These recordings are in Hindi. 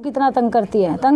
कितना तंग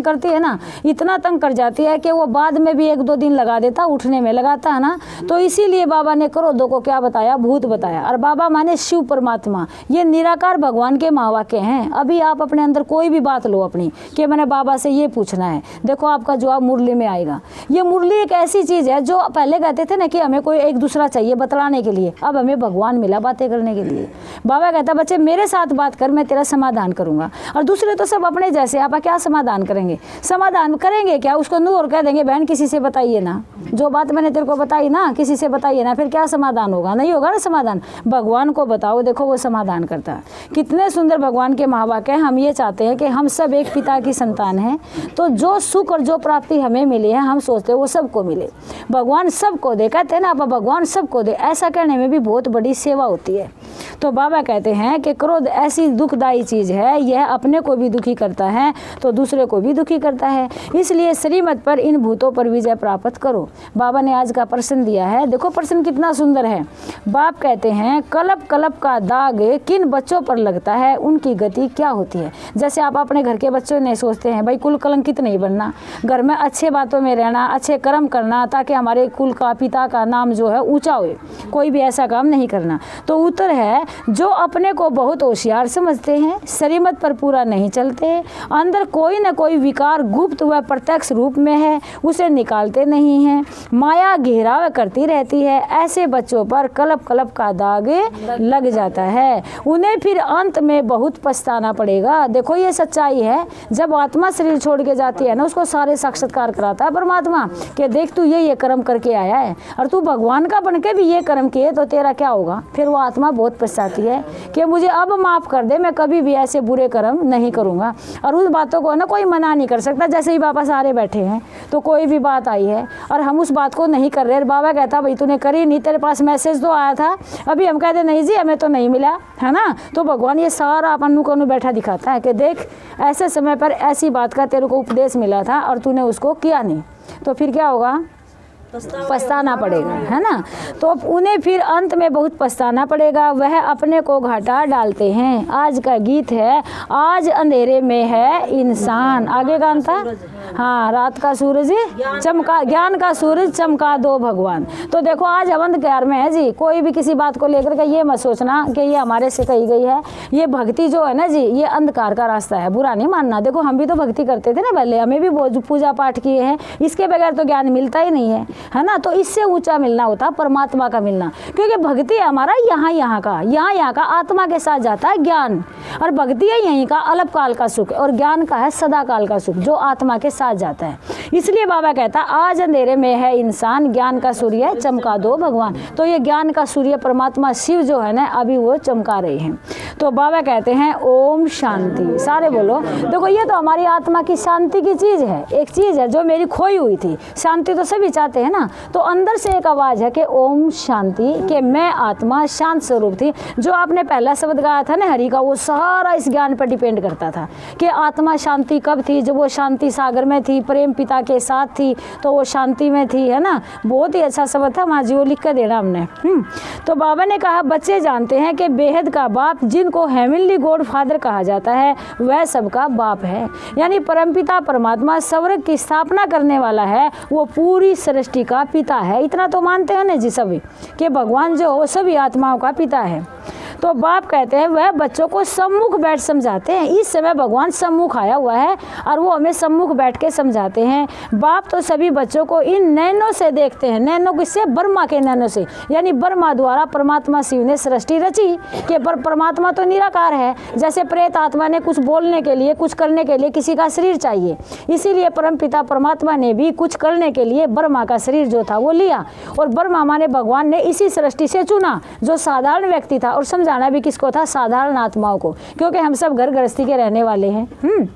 करती है ना, इतना तंग कर जाती है कि वो बाद में भी 1-2 दिन लगा देता, उठने में लगाता है ना। तो इसीलिए बाबा ने क्रोधों को क्या बताया, भूत बताया। और बाबा माने शिव परमात्मा, ये निराकार भगवान के महावाक्य हैं। अभी आप अपने अंदर कोई भी बात लो अपनी कि मैंने बाबा से ये पूछना है, देखो आपका जवाब मुरली में आएगा। ये मुरली एक ऐसी चीज़ है जो पहले कहते थे ना कि हमें कोई एक दूसरा चाहिए बतलाने के लिए, अब हमें भगवान मिला बातें करने के लिए। बाबा कहता बच्चे मेरे साथ बात कर, मैं तेरा समाधान करूंगा। और दूसरे तो सब अपने जैसे, आप क्या समाधान करेंगे, समाधान करेंगे क्या, उसको नूर कह देंगे बहन किसी से बताइए ना, जो बात मैंने तेरे को बताई ना किसी से बताइए ना, फिर क्या समाधान होगा, नहीं होगा ना समाधान। भगवान को बताओ, देखो वो समाधान करता है। कितने सुंदर भगवान के महावाक्य हैं। हम ये चाहते हैं कि हम सब एक पिता की संतान हैं, तो जो सुख और जो प्राप्ति हमें मिली है हम सोचते हैं वो सबको मिले, भगवान सबको दे। कहते हैं ना आप भगवान सबको दे, ऐसा कहने में भी बहुत बड़ी सेवा होती है। तो बाबा कहते हैं कि क्रोध ऐसी दुखदायी चीज़ है, यह अपने को भी दुखी करता है तो दूसरे को भी दुखी करता है। इसलिए श्रीमत पर इन भूतों पर विजय प्राप्त करो। बाबा ने आज का प्रश्न दिया है, देखो प्रश्न कितना सुंदर है। बाप कहते हैं कलप कलप का दाग किन बच्चों पर लगता है उनकी गति क्या होती है। जैसे आप अपने घर के बच्चों ने सोचते हैं भाई कुल कलंकित नहीं बनना, घर में अच्छे बातों में रहना, अच्छे कर्म करना, ताकि हमारे कुल का पिता का नाम जो है ऊंचा हो, कोई भी ऐसा काम नहीं करना। तो उत्तर है जो अपने को बहुत होशियार समझते हैं, श्रीमत पर पूरा नहीं चलते, अंदर कोई न कोई विकार गुप्त व प्रत्यक्ष रूप में है, उसे निकालते नहीं हैं, माया घेराव करती रहती है, ऐसे बच्चों पर कलप कलप का दाग लग जाता है, उन्हें फिर अंत में बहुत पछताना पड़ेगा। देखो ये सच्चाई है, जब आत्मा शरीर छोड़ के जाती है ना, उसको सारे साक्षात्कार कराता है परमात्मा कि देख तू ये कर्म करके आया है और तू भगवान का बन के भी ये कर्म किए तो तेरा क्या होगा। फिर वो आत्मा बहुत पछताती है कि मुझे अब माफ़ कर दे, मैं कभी भी ऐसे बुरे कर्म नहीं करूँगा। और उस बातों को ना कोई मना नहीं कर सकता। जैसे ही बाबा सारे बैठे हैं तो कोई भी बात आई है और हम उस बात को नहीं कर रहे, बाबा कहता भाई तूने करी नहीं, तेरे पास मैसेज तो आया था, अभी हम कहते नहीं जी हमें तो नहीं मिला है ना। तो भगवान ये सारा अपन को बैठा दिखाता है कि देख ऐसे समय पर ऐसी बात का तेरे को उपदेश मिला था और तूने उसको किया नहीं, तो फिर क्या होगा, पछताना पड़ेगा, है ना। तो उन्हें फिर अंत में बहुत पछताना पड़ेगा, वह अपने को घाटा डालते हैं। आज का गीत है, आज अंधेरे में है इंसान, आगे गान था, हाँ, रात का सूरज चमका, ज्ञान का सूरज चमका दो भगवान। तो देखो आज हम अंधकार में है जी, कोई भी किसी बात को लेकर के ये मत सोचना कि ये हमारे से कही गई है। ये भक्ति जो है ना जी, ये अंधकार का रास्ता है, बुरा नहीं मानना। देखो हम भी तो भक्ति करते थे ना पहले, हमें भी बहुत पूजा पाठ किए हैं, इसके बगैर तो ज्ञान मिलता ही नहीं है ना। तो इससे ऊंचा मिलना होता परमात्मा का मिलना, क्योंकि भक्ति है हमारा यहाँ का आत्मा के साथ जाता है ज्ञान, और भक्ति है यहीं का अल्पकाल का सुख, और ज्ञान का है सदा काल का सुख जो आत्मा के साथ जाता है। इसलिए बाबा कहता आज अंधेरे में है इंसान, ज्ञान का सूर्य चमका दो भगवान। तो ये ज्ञान का सूर्य परमात्मा शिव जो है ना, अभी वो चमका रहे हैं। तो बाबा कहते हैं ओम शांति, सारे बोलो। देखो ये तो हमारी आत्मा की शांति की चीज़ है, एक चीज़ है जो मेरी खोई हुई थी। शांति तो सभी चाहते हैं ना, तो अंदर से एक आवाज़ है कि ओम शांति, कि मैं आत्मा शांत स्वरूप थी। जो आपने पहला शब्द गाया था ना हरि का, वो सारा इस ज्ञान पर डिपेंड करता था कि आत्मा शांति कब थी, जब वो शांति सागर में थी, प्रेम पिता के साथ थी, तो वो शांति में थी, है ना। बहुत ही अच्छा शब्द था, माँ जी वो लिख कर देना हमने। तो बाबा ने कहा बच्चे जानते हैं कि बेहद का बाप जिनको हेवनली गॉड फादर कहा जाता है वह सबका बाप है, यानी परमपिता परमात्मा स्वर्ग की स्थापना करने वाला है, वो पूरी सृष्टि का पिता है। इतना तो मानते हैं ना जी सभी कि भगवान जो हो सभी आत्माओं का पिता है। तो बाप कहते हैं वह बच्चों को सम्मुख बैठ समझाते हैं। इस समय भगवान सम्मुख आया हुआ है और वो हमें सम्मुख बैठ के समझाते हैं। बाप तो सभी बच्चों को इन नैनों से देखते हैं। नैनों किससे? ब्रह्मा के नैनों से, यानी ब्रह्मा द्वारा परमात्मा शिव ने सृष्टि रची कि परमात्मा तो निराकार है। जैसे प्रेत आत्मा ने कुछ बोलने के लिए, कुछ करने के लिए किसी का शरीर चाहिए, इसीलिए परमपिता परमात्मा ने भी कुछ करने के लिए ब्रह्मा का शरीर जो था वो लिया, और ब्रह्मा माने भगवान ने इसी सृष्टि से चुना जो साधारण व्यक्ति था। और समझाना भी किसको था? साधारण आत्माओं को, क्योंकि हम सब घर गृहस्थी के रहने वाले हैं।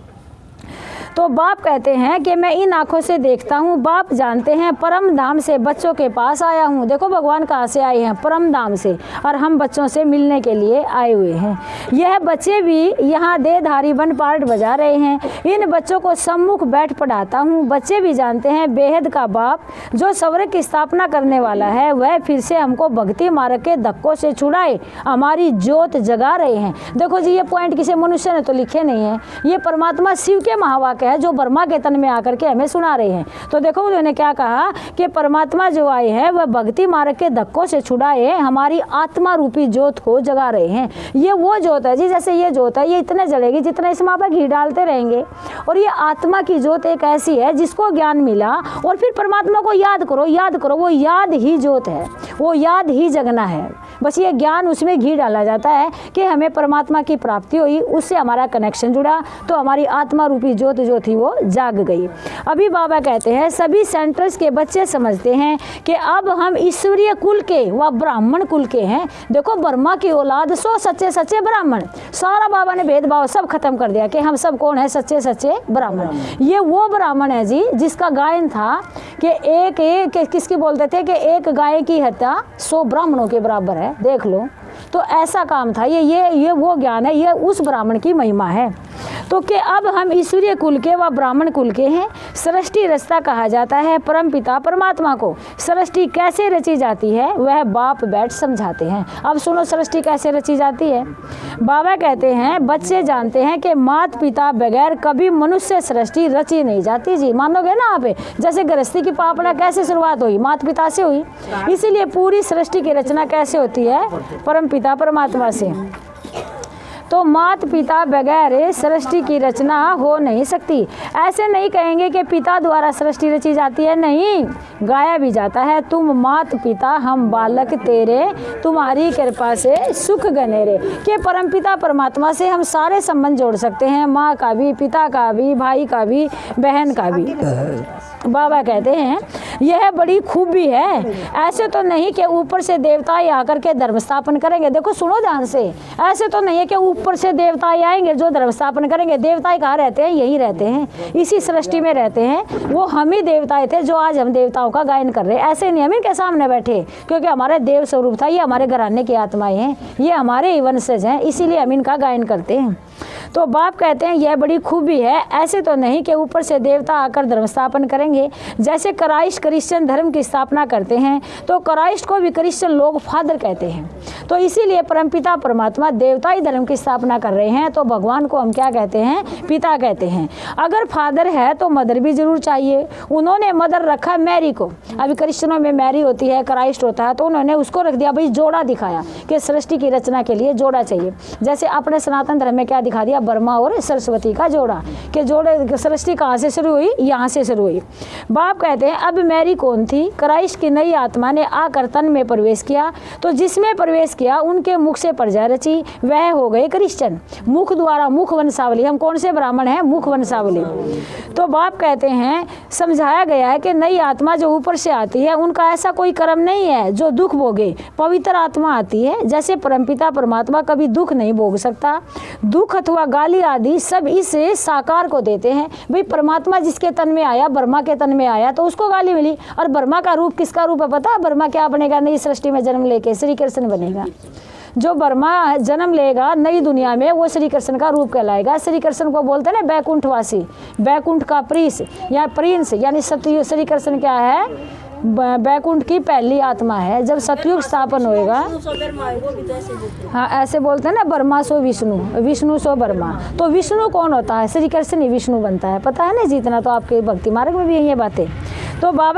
तो बाप कहते हैं कि मैं इन आंखों से देखता हूँ, बाप जानते हैं परम धाम से बच्चों के पास आया हूँ। देखो भगवान कहाँ से आए हैं, परम धाम से, और हम बच्चों से मिलने के लिए आए हुए हैं। यह बच्चे भी यहाँ देहधारी बन पार्ट बजा रहे हैं, इन बच्चों को सम्मुख बैठ पढ़ाता हूँ। बच्चे भी जानते हैं बेहद का बाप जो स्वर्ग की स्थापना करने वाला है, वह फिर से हमको भक्ति मार्ग के धक्कों से छुड़ाए हमारी ज्योत जगा रहे हैं। देखो जी, ये पॉइंट किसी मनुष्य ने तो लिखे नहीं है, ये परमात्मा शिव के महावाक्य है जो ब्रह्मा के तन में आकर के हमें सुना रहे हैं। तो देखो उन्होंने क्या कहा कि परमात्मा जो आए हैं वह भक्ति मार्ग के धक्कों से छुड़ाए हमारी आत्मा रूपी ज्योत को जगा रहे हैं। ये वो ज्योत है जी, जैसे ये ज्योत है ये इतने जलेगी जितना इसमें आप घी डालते रहेंगे, और ये आत्मा की ज्योत एक ऐसी है जिसको ज्ञान मिला और फिर परमात्मा को याद करो, याद करो, वो याद ही ज्योत है, वो याद ही जगना है। बस ये ज्ञान उसमें घी डाला जाता है कि हमें परमात्मा की प्राप्ति हुई, उससे हमारा कनेक्शन जुड़ा, तो हमारी आत्मा रूपी ज्योत जो थी वो जाग गई। अभी बाबा कहते हैं सभी सेंटर्स के बच्चे समझते हैं कि अब हम ईश्वरीय कुल के व ब्राह्मण कुल के हैं। देखो ब्रह्मा की औलाद सो सच्चे सच्चे ब्राह्मण, सारा बाबा ने भेदभाव सब खत्म कर दिया कि हम सब कौन है, सच्चे सच्चे ब्राह्मण। ये वो ब्राह्मण है जी जिसका गायन था कि एक किसकी बोलते थे कि एक गाय की हत्या 100 ब्राह्मणों के बराबर है। देख लो, तो ऐसा काम था। ये वो ज्ञान है, ये उस ब्राह्मण की महिमा है। तो कि अब हम ईश्वरीय कुल के व ब्राह्मण कुल के हैं। सृष्टि रचता कहा जाता है परम पिता परमात्मा को। सृष्टि कैसे रची जाती है वह बाप बैठ समझाते हैं। अब सुनो सृष्टि कैसे रची जाती है। बाबा कहते हैं बच्चे जानते हैं कि माता पिता बगैर कभी मनुष्य सृष्टि रची नहीं जाती जी। मानोगे ना आप, जैसे गृहस्थी की पापड़ा कैसे शुरुआत हुई, माता पिता से हुई, इसीलिए पूरी सृष्टि की रचना कैसे होती है, परम पिता परमात्मा से। तो माता पिता बगैर सृष्टि की रचना हो नहीं सकती। ऐसे नहीं कहेंगे कि पिता द्वारा सृष्टि रची जाती है, नहीं, गाया भी जाता है तुम माता पिता हम बालक तेरे, तुम्हारी कृपा से सुख गनेरे। कि परम पिता परमात्मा से हम सारे संबंध जोड़ सकते हैं, माँ का भी, पिता का भी, भाई का भी, बहन का भी। बाबा कहते हैं यह बड़ी खूबी है। ऐसे तो नहीं कि ऊपर से देवता आकर के धर्म स्थापन करेंगे। देखो सुनो ध्यान से, ऐसे तो नहीं है कि ऊपर से देवता आएंगे जो धर्म स्थापन करेंगे। देवता कहाँ रहते हैं, यही रहते हैं, इसी सृष्टि में रहते हैं। वो हम ही देवताएं थे जो आज हम देवताओं का गायन कर रहे हैं। ऐसे नहीं हम इनके सामने बैठे, क्योंकि हमारे देव स्वरूप था, ये हमारे घराने की आत्माएं हैं, ये हमारे ही वंशज हैं, इसीलिए हम इनका गायन करते हैं। तो बाप कहते हैं यह बड़ी खूबी है। ऐसे तो नहीं कि ऊपर से देवता आकर धर्म स्थापन करेंगे। जैसे क्राइस्ट क्रिश्चियन धर्म की स्थापना करते हैं तो क्राइस्ट को भी क्रिश्चियन लोग फादर कहते हैं। तो इसीलिए परमपिता परमात्मा देवताई धर्म की स्थापना कर रहे हैं, तो भगवान को हम क्या कहते हैं, पिता कहते हैं। अगर फादर है तो मदर भी जरूर चाहिए। उन्होंने मदर रखा मैरी को। अभी क्रिश्चियनों में मैरी होती है, क्राइस्ट होता है, तो उन्होंने उसको रख दिया, भाई जोड़ा दिखाया कि सृष्टि की रचना के लिए जोड़ा चाहिए। जैसे अपने सनातन धर्म में क्या दिखा दिया, ब्रह्मा और सरस्वती का जोड़ा, कि जोड़े सृष्टि कहाँ से शुरू हुई, यहाँ से शुरू हुई। बाप कहते हैं अब मैरी कौन थी, क्राइस्ट की नई आत्मा ने आकर तन में प्रवेश किया, तो जिसमें प्रवेश किया उनके मुख से प्रजा रची, वह हो गए क्रिश्चियन। मुख द्वारा, मुख वंशावली, हम कौन से ब्राह्मण हैं, मुख वंशावली। तो बाप कहते हैं समझाया गया है कि नई आत्मा जो ऊपर से आती है उनका ऐसा कोई कर्म नहीं है जो दुख भोगे। पवित्र आत्मा आती है, जैसे परमपिता परमात्मा कभी दुख नहीं भोग सकता। दुख अथवा गाली आदि सब इस साकार को देते हैं। भाई परमात्मा जिसके तन में आया, ब्रह्मा के तन में आया, तो उसको गाली मिली। और ब्रह्मा का रूप किसका रूप है पता है, ब्रह्मा क्या बनेगा, नई सृष्टि में जन्म लेके श्री कृष्ण बनेगा। जो ब्रह्मा जन्म लेगा नई दुनिया में वो श्री कृष्ण का रूप कहलाएगा। श्री कृष्ण को बोलते हैं ना बैकुंठवासी, बैकुंठ का प्रिंस या प्रिंस, यानी सतयुग। श्री कृष्ण क्या है, बैकुंठ की पहली आत्मा है। जब सतयुग स्थापन होएगा, हाँ ऐसे बोलते हैं ना, ब्रह्मा सो विष्णु, विष्णु सो ब्रह्मा। तो विष्णु कौन होता है, श्री कृष्ण ही विष्णु बनता है। पता है ना जितना, तो आपके भक्ति मार्ग में भी यही बातें। तो बाबा